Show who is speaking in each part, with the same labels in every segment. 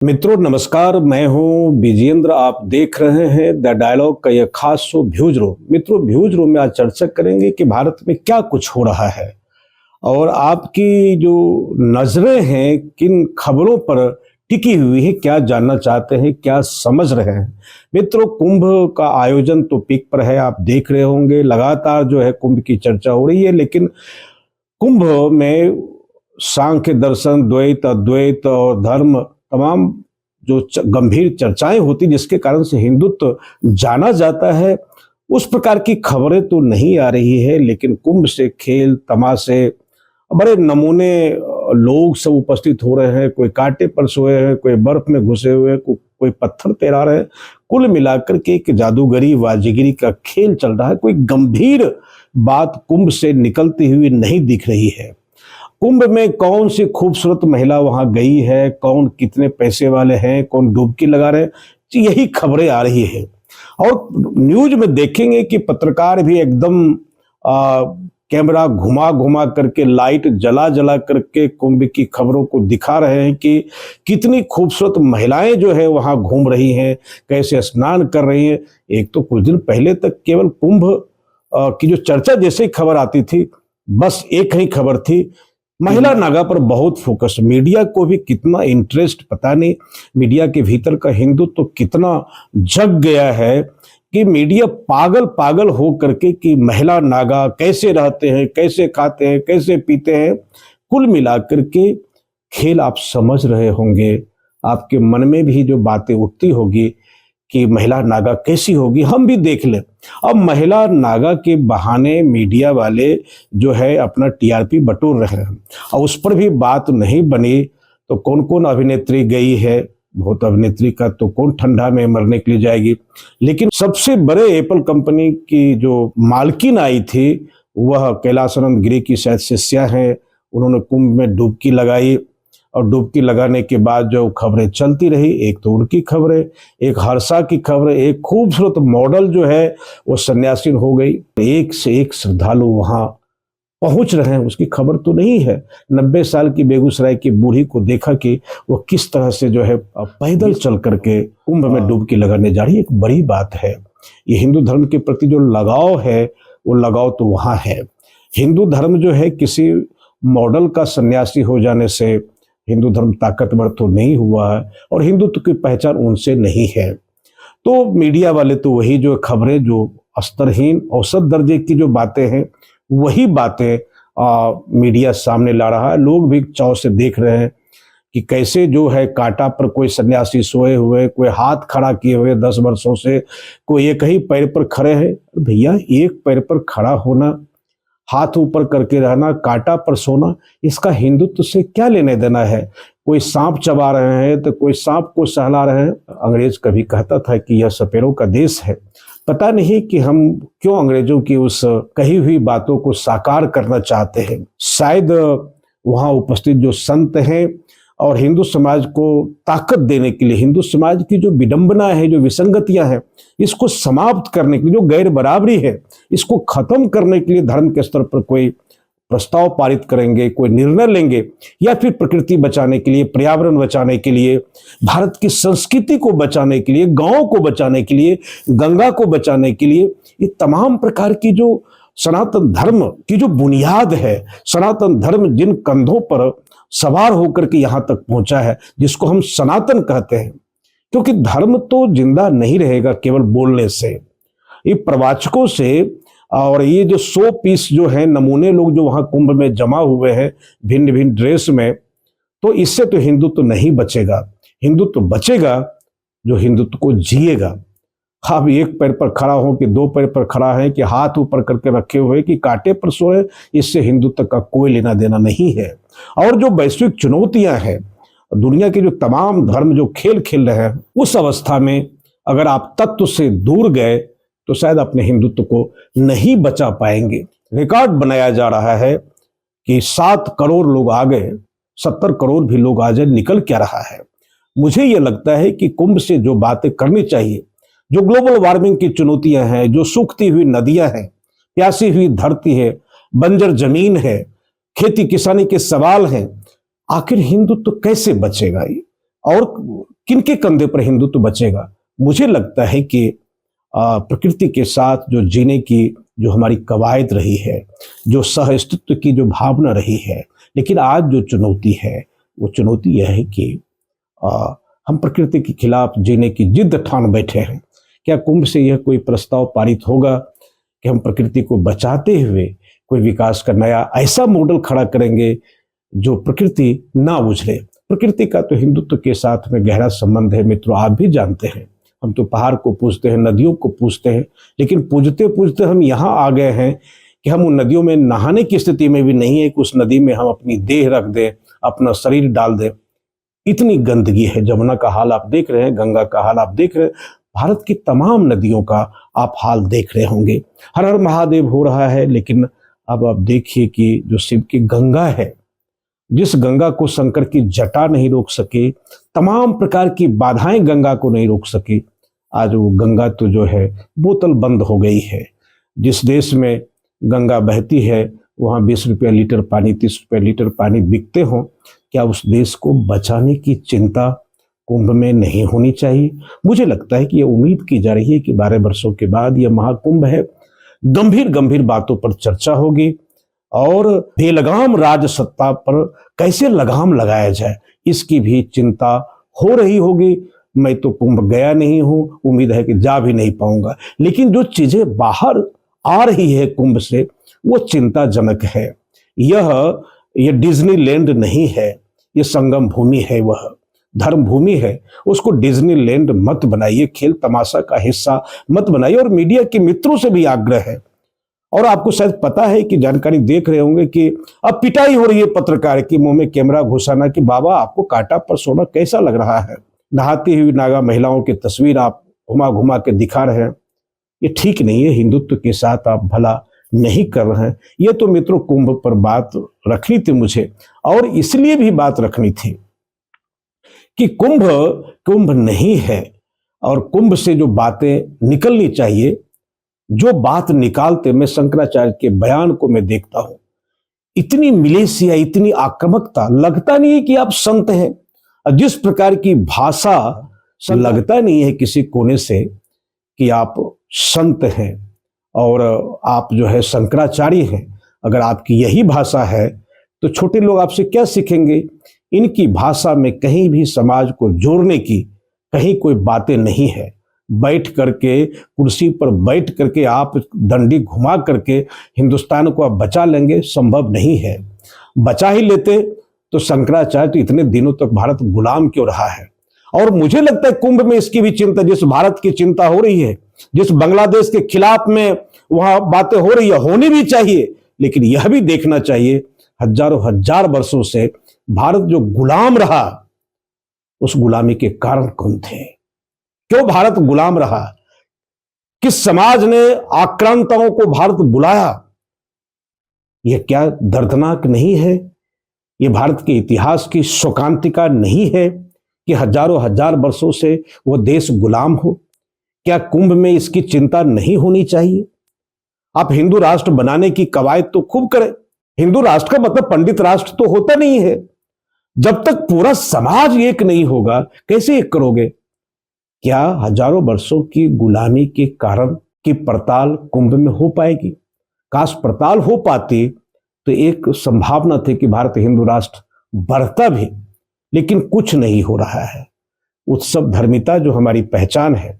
Speaker 1: मित्रों नमस्कार, मैं हूं विजेंद्र। आप देख रहे हैं द डायलॉग का यह खास शो व्यूज रूम। मित्रों, व्यूज रूम में आज चर्चा करेंगे कि भारत में क्या कुछ हो रहा है और आपकी जो नजरें हैं किन खबरों पर टिकी हुई है, क्या जानना चाहते हैं, क्या समझ रहे हैं। मित्रों, कुंभ का आयोजन तो पीक पर है, आप देख रहे होंगे लगातार जो है कुंभ की चर्चा हो रही है। लेकिन कुंभ में सांख्य दर्शन, द्वैत, अद्वैत और धर्म तमाम जो गंभीर चर्चाएं होती जिसके कारण से हिंदुत्व जाना जाता है, उस प्रकार की खबरें तो नहीं आ रही है। लेकिन कुंभ से खेल तमाशे, बड़े नमूने लोग सब उपस्थित हो रहे हैं। कोई कांटे पर सोए हैं, कोई बर्फ में घुसे हुए हैं, कोई पत्थर तैरा रहे हैं। कुल मिलाकर के एक जादूगरी वाजीगिरी का खेल चल रहा है। कोई गंभीर बात कुंभ से निकलती हुई नहीं दिख रही है। कुंभ में कौन सी खूबसूरत महिला वहां गई है, कौन कितने पैसे वाले हैं, कौन डुबकी लगा रहे हैं, यही खबरें आ रही है। और न्यूज में देखेंगे कि पत्रकार भी एकदम कैमरा घुमा घुमा करके, लाइट जला जला करके कुंभ की खबरों को दिखा रहे हैं कि कितनी खूबसूरत महिलाएं जो है वहां घूम रही हैं, कैसे स्नान कर रही हैं। एक तो कुछ दिन पहले तक केवल कुंभ की जो चर्चा जैसे ही खबर आती थी, बस एक ही खबर थी, महिला नागा पर बहुत फोकस। मीडिया को भी कितना इंटरेस्ट पता नहीं, मीडिया के भीतर का हिंदुत्व तो कितना जग गया है कि मीडिया पागल पागल हो करके कि महिला नागा कैसे रहते हैं, कैसे खाते हैं, कैसे पीते हैं। कुल मिलाकर के खेल आप समझ रहे होंगे, आपके मन में भी जो बातें उठती होगी कि महिला नागा कैसी होगी, हम भी देख लें। अब महिला नागा के बहाने मीडिया वाले जो है अपना टीआरपी बटोर रहे हैं और उस पर भी बात नहीं बनी तो कौन कौन अभिनेत्री गई है, बहुत अभिनेत्री का तो कौन ठंडा में मरने के लिए जाएगी। लेकिन सबसे बड़े एप्पल कंपनी की जो मालकिन आई थी वह कैलाशनंद गिरी की शायद शिष्या हैं। उन्होंने कुंभ में डुबकी लगाई और डुबकी लगाने के बाद जो खबरें चलती रही, एक तो उनकी खबरें, एक हर्षा की खबरें, एक खूबसूरत मॉडल जो है वो सन्यासीन हो गई। एक से एक श्रद्धालु वहां पहुंच रहे हैं, उसकी खबर तो नहीं है। 90 साल की बेगूसराय की बूढ़ी को देखा कि वो किस तरह से जो है पैदल चल करके कुंभ में डुबकी लगाने जा रही है। एक बड़ी बात है, ये हिंदू धर्म के प्रति जो लगाव है वो लगाव तो वहां है। हिंदू धर्म जो है किसी मॉडल का सन्यासी हो जाने से हिंदू धर्म ताकतवर तो नहीं हुआ है और हिंदुत्व की पहचान उनसे नहीं है। तो मीडिया वाले तो वही जो खबरें, जो स्तरहीन औसत दर्जे की जो बातें हैं, वही बातें मीडिया सामने ला रहा है। लोग भी चाव से देख रहे हैं कि कैसे जो है कांटा पर कोई सन्यासी सोए हुए, कोई हाथ खड़ा किए हुए 10 वर्षों से, कोई एक ही पैर पर खड़े हैं। भैया, एक पैर पर खड़ा होना, हाथ ऊपर करके रहना, कांटा पर सोना, इसका हिंदुत्व से क्या लेने देना है। कोई सांप चबा रहे हैं तो कोई सांप को सहला रहे हैं। अंग्रेज कभी कहता था कि यह सपेरों का देश है। पता नहीं कि हम क्यों अंग्रेजों की उस कही हुई बातों को साकार करना चाहते हैं। शायद वहां उपस्थित जो संत हैं और हिंदू समाज को ताकत देने के लिए, हिंदू समाज की जो विडंबना है, जो विसंगतियां हैं, इसको समाप्त करने के लिए, जो गैर बराबरी है, इसको खत्म करने के लिए धर्म के स्तर पर कोई प्रस्ताव पारित करेंगे, कोई निर्णय लेंगे, या फिर प्रकृति बचाने के लिए, पर्यावरण बचाने के लिए, भारत की संस्कृति को बचाने के लिए, गांव को बचाने के लिए, गंगा को बचाने के लिए, ये तमाम प्रकार की जो सनातन धर्म की जो बुनियाद है, सनातन धर्म जिन कंधों पर सवार होकर के यहां तक पहुंचा है, जिसको हम सनातन कहते हैं। क्योंकि धर्म तो जिंदा नहीं रहेगा केवल बोलने से, ये प्रवाचकों से। और ये जो 100 पीस जो है नमूने लोग जो वहां कुंभ में जमा हुए हैं भिन्न भिन्न ड्रेस में, तो इससे तो हिंदुत्व नहीं बचेगा। हिंदुत्व बचेगा जो हिंदुत्व को जिएगा। आप एक पैर पर खड़ा हो कि 2 पैर पर खड़ा है, कि हाथ ऊपर करके रखे हुए, कि कांटे पर सोए, इससे हिंदुत्व का कोई लेना देना नहीं है। और जो वैश्विक चुनौतियां हैं, दुनिया के जो तमाम धर्म जो खेल खेल रहे हैं, उस अवस्था में अगर आप तत्व से दूर गए तो शायद अपने हिंदुत्व को नहीं बचा पाएंगे। रिकॉर्ड बनाया जा रहा है कि 7 करोड़ लोग आ गए, 70 करोड़ भी लोग आ जाए, निकल क्या रहा है। मुझे यह लगता है कि कुंभ से जो बातें करनी चाहिए, जो ग्लोबल वार्मिंग की चुनौतियां हैं, जो सूखती हुई नदियां हैं, प्यासी हुई धरती है, बंजर जमीन है, खेती किसानी के सवाल हैं, आखिर हिंदुत्व कैसे बचेगा। और किनके कंधे पर हिंदुत्व बचेगा? मुझे लगता है कि प्रकृति के साथ जो जीने की जो हमारी कवायद रही है, जो सहअस्तित्व की जो भावना रही है, लेकिन आज जो चुनौती है वो चुनौती यह है कि हम प्रकृति के खिलाफ जीने की जिद ठान बैठे हैं। क्या कुंभ से यह कोई प्रस्ताव पारित होगा कि हम प्रकृति को बचाते हुए कोई विकास का नया ऐसा मॉडल खड़ा करेंगे जो प्रकृति ना उछले? प्रकृति का तो हिंदुत्व के साथ में गहरा संबंध है मित्रों, आप भी जानते हैं। हम तो पहाड़ को पूजते हैं, नदियों को पूजते हैं, लेकिन पूजते पूजते हम यहाँ आ गए हैं कि हम उन नदियों में नहाने की स्थिति में भी नहीं है कि उस नदी में हम अपनी देह रख दें, अपना शरीर डाल दें। इतनी गंदगी है। जमुना का हाल आप देख रहे हैं, गंगा का हाल आप देख रहे हैं, भारत की तमाम नदियों का आप हाल देख रहे होंगे। हर हर महादेव हो रहा है, लेकिन अब आप देखिए कि जो शिव की गंगा है, जिस गंगा को शंकर की जटा नहीं रोक सके, तमाम प्रकार की बाधाएं गंगा को नहीं रोक सके, आज वो गंगा तो जो है बोतल बंद हो गई है। जिस देश में गंगा बहती है वहाँ 20 रुपया लीटर पानी, 30 रुपया लीटर पानी बिकते हों, क्या उस देश को बचाने की चिंता कुंभ में नहीं होनी चाहिए? मुझे लगता है कि ये उम्मीद की जा रही है कि 12 वर्षों के बाद यह महाकुंभ है, गंभीर गंभीर बातों पर चर्चा होगी और बेलगाम राज सत्ता पर कैसे लगाम लगाया जाए इसकी भी चिंता हो रही होगी। मैं तो कुंभ गया नहीं हूं, उम्मीद है कि जा भी नहीं पाऊंगा, लेकिन जो चीजें बाहर आ रही है कुंभ से वो चिंताजनक है। यह डिज्नीलैंड नहीं है, यह संगम भूमि है, वह धर्म भूमि है। उसको डिज्नीलैंड मत बनाइए, खेल तमाशा का हिस्सा मत बनाइए। और मीडिया के मित्रों से भी आग्रह है, और आपको शायद पता है कि जानकारी देख रहे होंगे कि अब पिटाई हो रही है पत्रकार की, मुंह में कैमरा घुसाना कि बाबा आपको कांटा पर सोना कैसा लग रहा है, नहाती हुई नागा महिलाओं की तस्वीर आप घुमा घुमा के दिखा रहे हैं, ये ठीक नहीं है। हिंदुत्व के साथ आप भला नहीं कर रहे हैं। ये तो मित्रों कुंभ पर बात रखनी थी मुझे, और इसलिए भी बात रखनी थी कि कुंभ नहीं है, और कुंभ से जो बातें निकलनी चाहिए, जो बात निकालते, मैं शंकराचार्य के बयान को मैं देखता हूं, इतनी मिलेशिया, इतनी आक्रामकता, लगता नहीं है कि आप संत हैं। जिस प्रकार की भाषा, लगता नहीं है किसी कोने से कि आप संत हैं और आप जो है शंकराचार्य हैं। अगर आपकी यही भाषा है तो छोटे लोग आपसे क्या सीखेंगे? इनकी भाषा में कहीं भी समाज को जोड़ने की कहीं कोई बातें नहीं है। बैठ करके, कुर्सी पर बैठ करके आप डंडी घुमा करके हिंदुस्तान को आप बचा लेंगे, संभव नहीं है। बचा ही लेते तो शंकराचार्य तो इतने दिनों तक भारत गुलाम क्यों रहा है? और मुझे लगता है कुंभ में इसकी भी चिंता, जिस भारत की चिंता हो रही है, जिस बांग्लादेश के खिलाफ में वहां बातें हो रही है, होनी भी चाहिए, लेकिन यह भी देखना चाहिए हजारों हजार वर्षों से भारत जो गुलाम रहा, उस गुलामी के कारण कौन थे? क्यों भारत गुलाम रहा? किस समाज ने आक्रांताओं को भारत बुलाया? यह क्या दर्दनाक नहीं है? यह भारत के इतिहास की शोकांतिका नहीं है कि हजारों हजार वर्षों से वह देश गुलाम हो? क्या कुंभ में इसकी चिंता नहीं होनी चाहिए? आप हिंदू राष्ट्र बनाने की कवायद तो खूब करें। हिंदू राष्ट्र का मतलब पंडित राष्ट्र तो होता नहीं है। जब तक पूरा समाज एक नहीं होगा, कैसे एक करोगे? क्या हजारों वर्षों की गुलामी के कारण की पड़ताल कुंभ में हो पाएगी? काश पड़ताल हो पाती तो एक संभावना थी कि भारत हिंदू राष्ट्र बढ़ता भी, लेकिन कुछ नहीं हो रहा है। उत्सव धर्मिता जो हमारी पहचान है,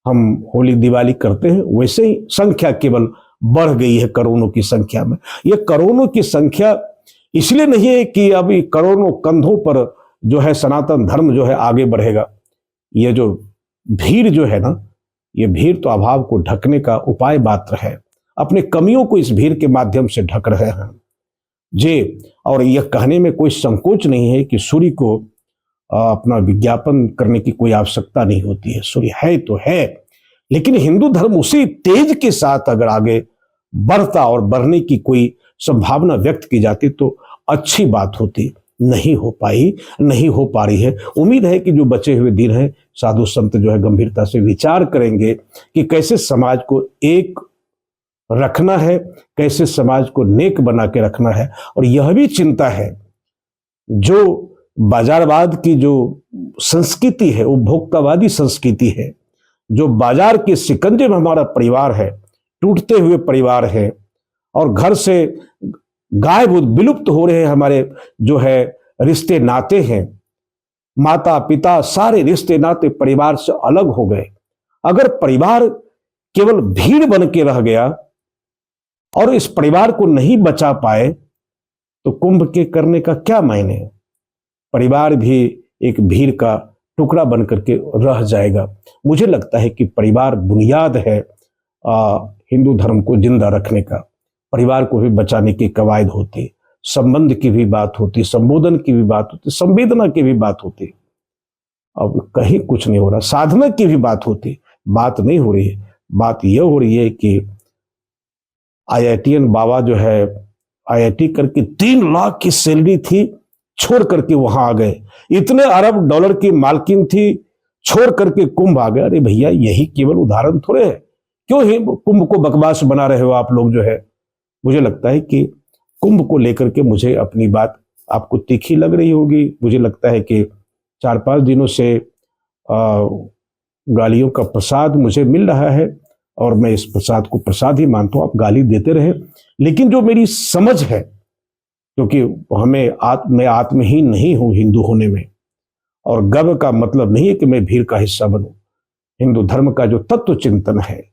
Speaker 1: हम होली दिवाली करते हैं, वैसे ही संख्या केवल बढ़ गई है करोड़ों की संख्या में। यह करोड़ों की संख्या इसलिए नहीं है कि अभी करोड़ों कंधों पर जो है सनातन धर्म जो है आगे बढ़ेगा। यह जो भीड़ जो है ना, यह भीड़ तो अभाव को ढकने का उपाय मात्र है। अपने कमियों को इस भीड़ के माध्यम से ढक रहे हैं जी। और यह कहने में कोई संकोच नहीं है कि सूर्य को अपना विज्ञापन करने की कोई आवश्यकता नहीं होती है। सूर्य है तो है, लेकिन हिंदू धर्म उसी तेज के साथ अगर आगे बढ़ता और बढ़ने की कोई संभावना व्यक्त की जाती तो अच्छी बात होती। नहीं हो पाई, नहीं हो पा रही है। उम्मीद है कि जो बचे हुए दिन हैं, साधु संत जो है गंभीरता से विचार करेंगे कि कैसे समाज को एक रखना है, कैसे समाज को नेक बना के रखना है। और यह भी चिंता है जो बाजारवाद की जो संस्कृति है, उपभोक्तावादी संस्कृति है, जो बाजार के शिकंजे में हमारा परिवार है, टूटते हुए परिवार है, और घर से गायब विलुप्त हो रहे हमारे जो है रिश्ते नाते हैं, माता पिता सारे रिश्ते नाते परिवार से अलग हो गए। अगर परिवार केवल भीड़ बन के रह गया और इस परिवार को नहीं बचा पाए तो कुंभ के करने का क्या मायने? परिवार भी एक भीड़ का टुकड़ा बन करके रह जाएगा। मुझे लगता है कि परिवार बुनियाद है हिंदू धर्म को जिंदा रखने का। परिवार को भी बचाने की कवायद होती, संबंध की भी बात होती, संबोधन की भी बात होती, संवेदना की भी बात होती। अब कहीं कुछ नहीं हो रहा। साधना की भी बात होती, बात नहीं हो रही है। बात यह हो रही है कि आईआईटीएन बाबा जो है आईआईटी करके 3 लाख की सैलरी थी, छोड़ करके वहां आ गए। इतने अरब डॉलर की मालकिन थी, छोड़ करके कुंभ आ गए। अरे भैया, यही केवल उदाहरण थोड़े है। क्यों ही कुंभ को बकवास बना रहे हो आप लोग जो है? मुझे लगता है कि कुंभ को लेकर के मुझे अपनी बात आपको तीखी लग रही होगी। मुझे लगता है कि 4-5 दिनों से गालियों का प्रसाद मुझे मिल रहा है और मैं इस प्रसाद को प्रसाद ही मानता हूं। आप गाली देते रहे, लेकिन जो मेरी समझ है, क्योंकि मैं आत्महीन नहीं हूं हिंदू होने में, और गर्व का मतलब नहीं है कि मैं भीड़ का हिस्सा बनूं। हिंदू धर्म का जो तत्व चिंतन है,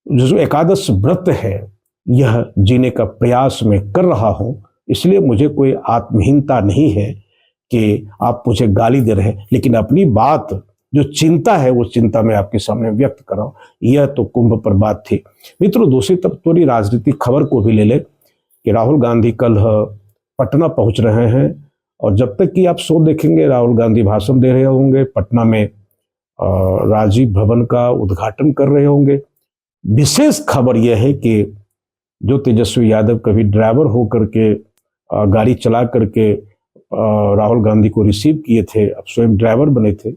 Speaker 1: जो एकादश व्रत है, यह जीने का प्रयास मैं कर रहा हूं। इसलिए मुझे कोई आत्महीनता नहीं है कि आप मुझे गाली दे रहे हैं, लेकिन अपनी बात जो चिंता है वो चिंता मैं आपके सामने व्यक्त कर रहा हूं। यह तो कुंभ पर बात थी। मित्रों, दूसरी तरफ थोड़ी राजनीतिक खबर को भी ले ले कि राहुल गांधी कल पटना पहुंच रहे हैं, और जब तक कि आप शो देखेंगे राहुल गांधी भाषण दे रहे होंगे, पटना में राजीव भवन का उद्घाटन कर रहे होंगे। विशेष खबर यह है कि जो तेजस्वी यादव कभी ड्राइवर होकर के गाड़ी चला करके राहुल गांधी को रिसीव किए थे, अब स्वयं ड्राइवर बने थे,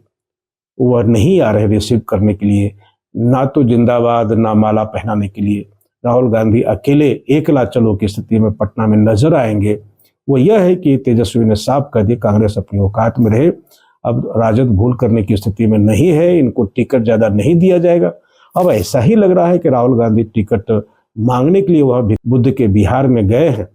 Speaker 1: वह नहीं आ रहे रिसीव करने के लिए, ना तो जिंदाबाद ना माला पहनाने के लिए। राहुल गांधी अकेले एकला चलो की स्थिति में पटना में नजर आएंगे। वो यह है कि तेजस्वी ने साफ कर दिया कांग्रेस अपनी औकात में रहे, अब राजद भूल करने की स्थिति में नहीं है, इनको टिकट ज्यादा नहीं दिया जाएगा। अब ऐसा ही लग रहा है कि राहुल गांधी टिकट मांगने के लिए वह बुद्ध के बिहार में गए हैं।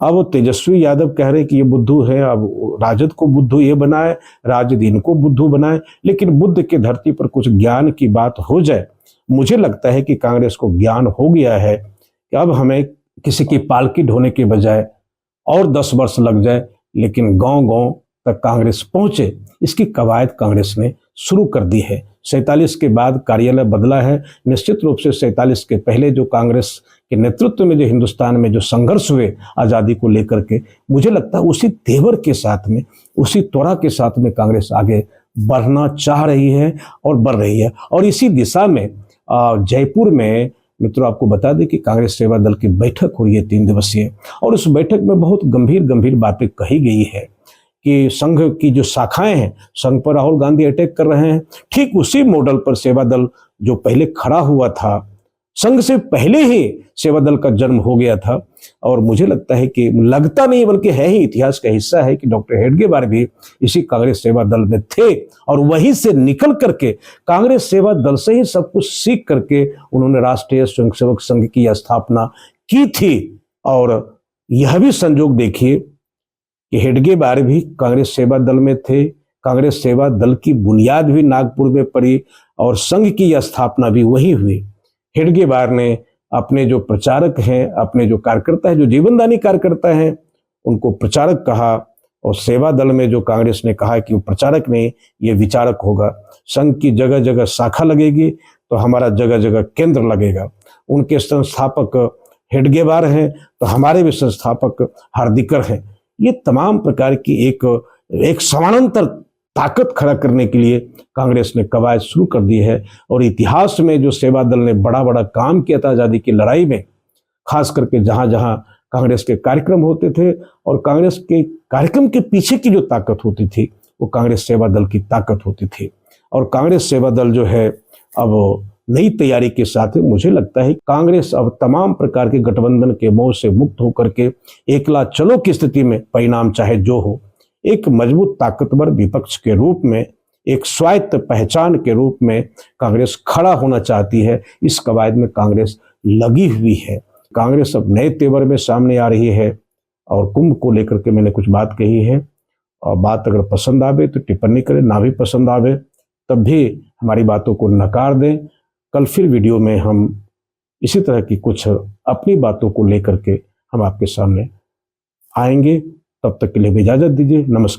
Speaker 1: अब वो तेजस्वी यादव कह रहे हैं कि ये बुद्धू है, अब राजद को बुद्धू ये बनाए, राजद इनको बुद्धू बनाए। लेकिन बुद्ध की धरती पर कुछ ज्ञान की बात हो जाए। मुझे लगता है कि कांग्रेस को ज्ञान हो गया है कि अब हमें किसी की पालकी ढोने के बजाय और 10 वर्ष लग जाए, लेकिन गांव-गांव तक कांग्रेस पहुंचे, इसकी कवायद कांग्रेस ने शुरू कर दी है। 47 के बाद कार्यालय बदला है। निश्चित रूप से 47 के पहले जो कांग्रेस के नेतृत्व में जो हिंदुस्तान में जो संघर्ष हुए आज़ादी को लेकर के, मुझे लगता है उसी तेवर के साथ में, उसी त्वरा के साथ में कांग्रेस आगे बढ़ना चाह रही है और बढ़ रही है। और इसी दिशा में जयपुर में मित्रों आपको बता दें कि कांग्रेस सेवा दल की बैठक हुई है 3 दिवसीय, और उस बैठक में बहुत गंभीर बातें कही गई है कि संघ की जो शाखाएं हैं, संघ पर राहुल गांधी अटैक कर रहे हैं। ठीक उसी मॉडल पर सेवा दल जो पहले खड़ा हुआ था, संघ से पहले ही सेवा दल का जन्म हो गया था। और मुझे लगता है कि लगता नहीं बल्कि है ही, इतिहास का हिस्सा है कि डॉक्टर हेडगेवार भी इसी कांग्रेस सेवा दल में थे, और वहीं से निकल करके कांग्रेस सेवा दल से ही सब कुछ सीख करके उन्होंने राष्ट्रीय स्वयंसेवक संघ की स्थापना की थी। और यह भी संजोग देखिए कि हेडगेवार भी कांग्रेस सेवा दल में थे, कांग्रेस सेवा दल की बुनियाद भी नागपुर में पड़ी और संघ की स्थापना भी वही हुई। हेडगेवार ने अपने जो प्रचारक हैं, अपने जो कार्यकर्ता हैं, जो जीवनदानी कार्यकर्ता हैं, उनको प्रचारक कहा, और सेवा दल में जो कांग्रेस ने कहा कि वो प्रचारक नहीं, ये विचारक होगा। संघ की जगह जगह शाखा लगेगी तो हमारा जगह जगह केंद्र लगेगा। उनके संस्थापक हेडगेवार हैं तो हमारे भी संस्थापक हार्दिकर हैं। ये तमाम प्रकार की एक समानांतर ताकत खड़ा करने के लिए कांग्रेस ने कवायद शुरू कर दी है। और इतिहास में जो सेवा दल ने बड़ा काम किया था आज़ादी की लड़ाई में, खास करके जहां जहां कांग्रेस के कार्यक्रम होते थे और कांग्रेस के कार्यक्रम के पीछे की जो ताकत होती थी वो कांग्रेस सेवा दल की ताकत होती थी। और कांग्रेस सेवा दल जो है अब नई तैयारी के साथ है। मुझे लगता है कांग्रेस अब तमाम प्रकार के गठबंधन के मोह से मुक्त होकर के एकला चलो की स्थिति में, परिणाम चाहे जो हो, एक मजबूत ताकतवर विपक्ष के रूप में, एक स्वायत्त पहचान के रूप में कांग्रेस खड़ा होना चाहती है। इस कवायद में कांग्रेस लगी हुई है। कांग्रेस अब नए तेवर में सामने आ रही है और कुंभ को लेकर के मैंने कुछ बात कही है, और बात अगर पसंद आवे तो टिप्पणी करें, ना भी पसंद आवे तब भी हमारी बातों को नकार दें। कल फिर वीडियो में हम इसी तरह की कुछ अपनी बातों को लेकर के हम आपके सामने आएंगे। तब तक के लिए इजाजत दीजिए। नमस्कार।